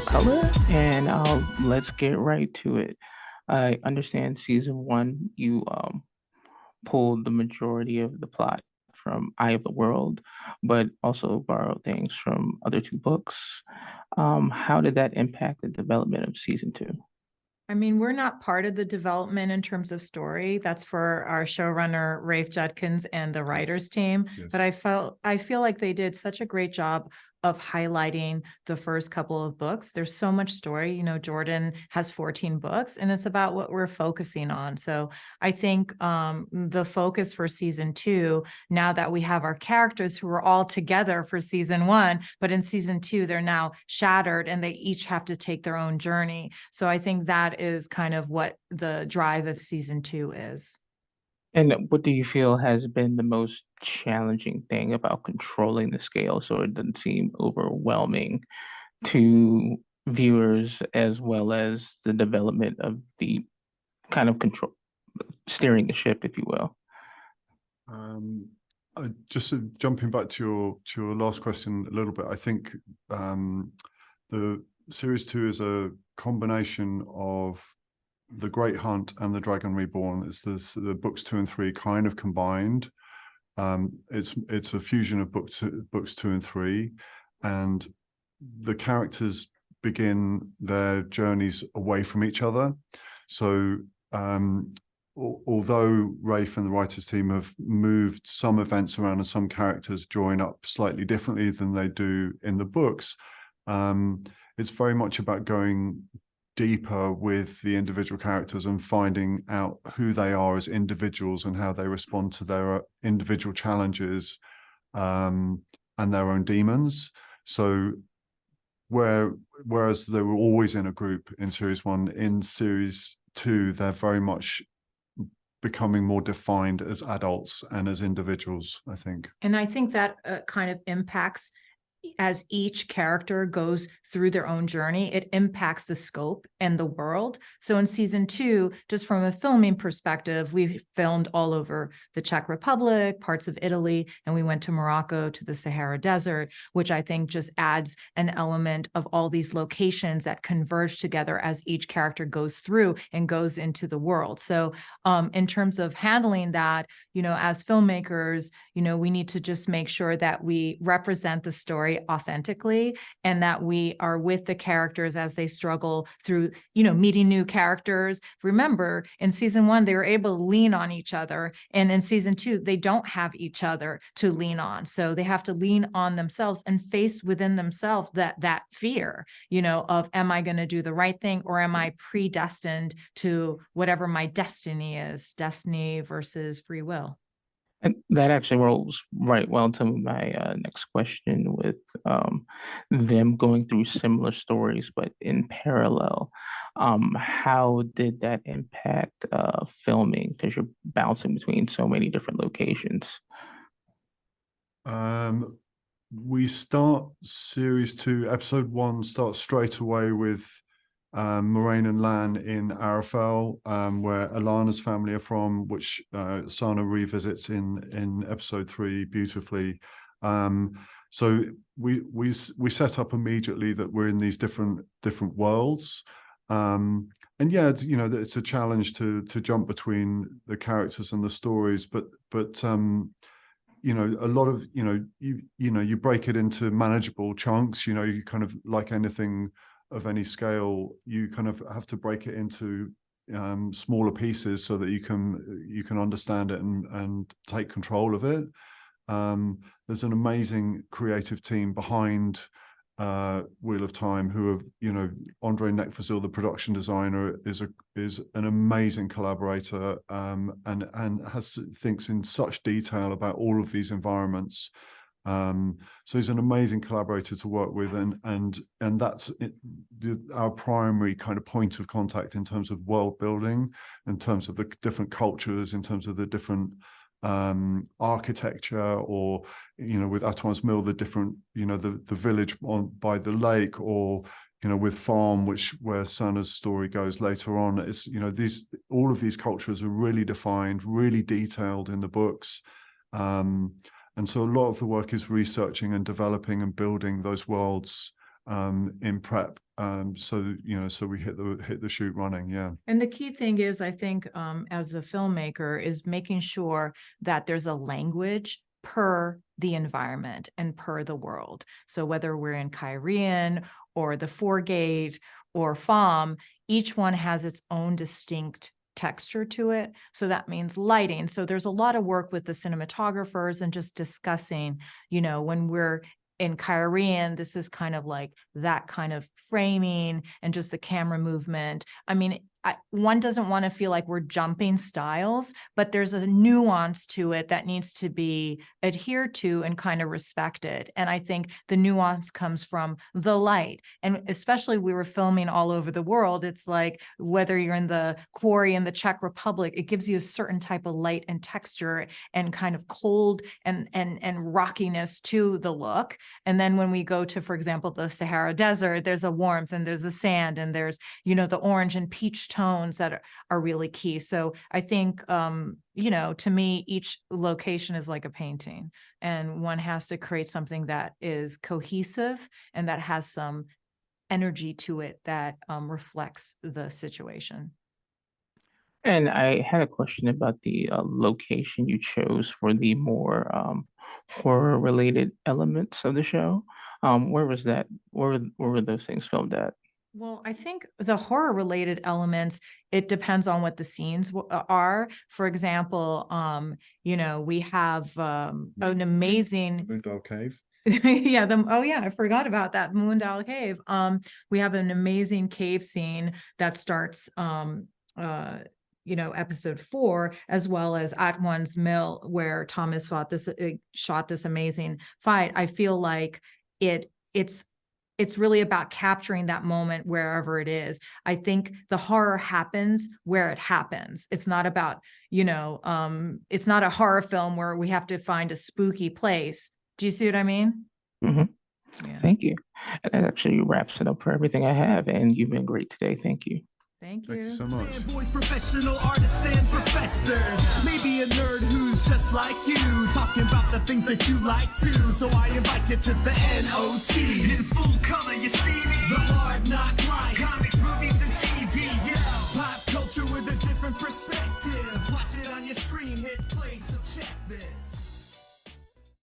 color, and let's get right to it. I understand season one, you pulled the majority of the plot from Eye of the World, but also borrowed things from other two books. How did that impact the development of season two? I mean, we're not part of the development in terms of story. That's for our showrunner, Rafe Judkins, and the writers team. Yes. But I feel like they did such a great job of highlighting the first couple of books. There's so much story. Jordan has 14 books, and it's about what we're focusing on. So I think the focus for season two, now that we have our characters who are all together for season one, but in season two, they're now shattered and they each have to take their own journey. So I think that is kind of what the drive of season two is. And what do you feel has been the most challenging thing about controlling the scale so it doesn't seem overwhelming to viewers as well as the development of the kind of control steering the ship, if you will? Um, just jumping back to your last question a little bit, I think the series two is a combination of The Great Hunt and The Dragon Reborn. It's the books two and three kind of combined. It's a fusion of books two and three, and the characters begin their journeys away from each other. So although Rafe and the writers team have moved some events around and some characters join up slightly differently than they do in the books, it's very much about going deeper with the individual characters and finding out who they are as individuals and how they respond to their individual challenges and their own demons. So whereas they were always in a group in series one, in series two, they're very much becoming more defined as adults and as individuals, I think. And I think that kind of impacts as each character goes through their own journey, it impacts the scope and the world. So in season two, just from a filming perspective, we filmed all over the Czech Republic, parts of Italy, and we went to Morocco, to the Sahara Desert, which I think just adds an element of all these locations that converge together as each character goes through and goes into the world. So in terms of handling that, as filmmakers, we need to just make sure that we represent the story authentically and that we are with the characters as they struggle through, meeting new characters. Remember, in season one, they were able to lean on each other. And in season two, they don't have each other to lean on. So they have to lean on themselves and face within themselves that fear, of, am I going to do the right thing, or am I predestined to whatever my destiny is, destiny versus free will? And that actually rolls right well to my next question with them going through similar stories, but in parallel. How did that impact filming? Because you're bouncing between so many different locations. We start series two, episode one starts straight away with Moraine and Lan in Arafel, where Alana's family are from, which Sana revisits in episode three beautifully. So we set up immediately that we're in these different worlds. And yeah, it's a challenge to jump between the characters and the stories, but a lot of you break it into manageable chunks. You kind of, like anything of any scale, you kind of have to break it into smaller pieces so that you can understand it and take control of it. There's an amazing creative team behind Wheel of Time who have, Andre Nekfazil, the production designer, is an amazing collaborator and thinks in such detail about all of these environments. So he's an amazing collaborator to work with, and that's our primary kind of point of contact in terms of world building, in terms of the different cultures, in terms of the different architecture, or with Atoin's Mill, the different the village by the lake, or with Farm, where Sana's story goes later on. It's all of these cultures are really defined, really detailed in the books. And so a lot of the work is researching and developing and building those worlds in prep. So so we hit the shoot running. Yeah. And the key thing is, I think, as a filmmaker, is making sure that there's a language per the environment and per the world. So whether we're in Kyrian or the Foregate or FOM, each one has its own distinct texture to it. So that means lighting. So there's a lot of work with the cinematographers and just discussing, when we're in Kyrian, this is kind of like that kind of framing and just the camera movement. I mean, one doesn't want to feel like we're jumping styles, but there's a nuance to it that needs to be adhered to and kind of respected. And I think the nuance comes from the light. And especially we were filming all over the world. It's like whether you're in the quarry in the Czech Republic, it gives you a certain type of light and texture and kind of cold and rockiness to the look. And then when we go to, for example, the Sahara Desert, there's a warmth and there's the sand and there's, the orange and peach tones that are really key. So I think, to me, each location is like a painting, and one has to create something that is cohesive and that has some energy to it that reflects the situation. And I had a question about the location you chose for the more horror-related elements of the show. Where was that? Where were those things filmed at? Well, I think the horror related elements, it depends on what the scenes are. For example, we have an amazing Moondale Cave. I forgot about that Moondale Cave. We have an amazing cave scene that starts episode 4, as well as at One's Mill, where Thomas shot this amazing fight. I feel like it's really about capturing that moment wherever it is. I think the horror happens where it happens. It's not about, it's not a horror film where we have to find a spooky place. Do you see what I mean? Mm-hmm. Yeah. Thank you. And that actually wraps it up for everything I have. And you've been great today. Thank you. Thank you. Thank you so much. Boys, professional artists and professors. Maybe a nerd who's just like you, talking about the things that you like too. So I invite you to the NOC.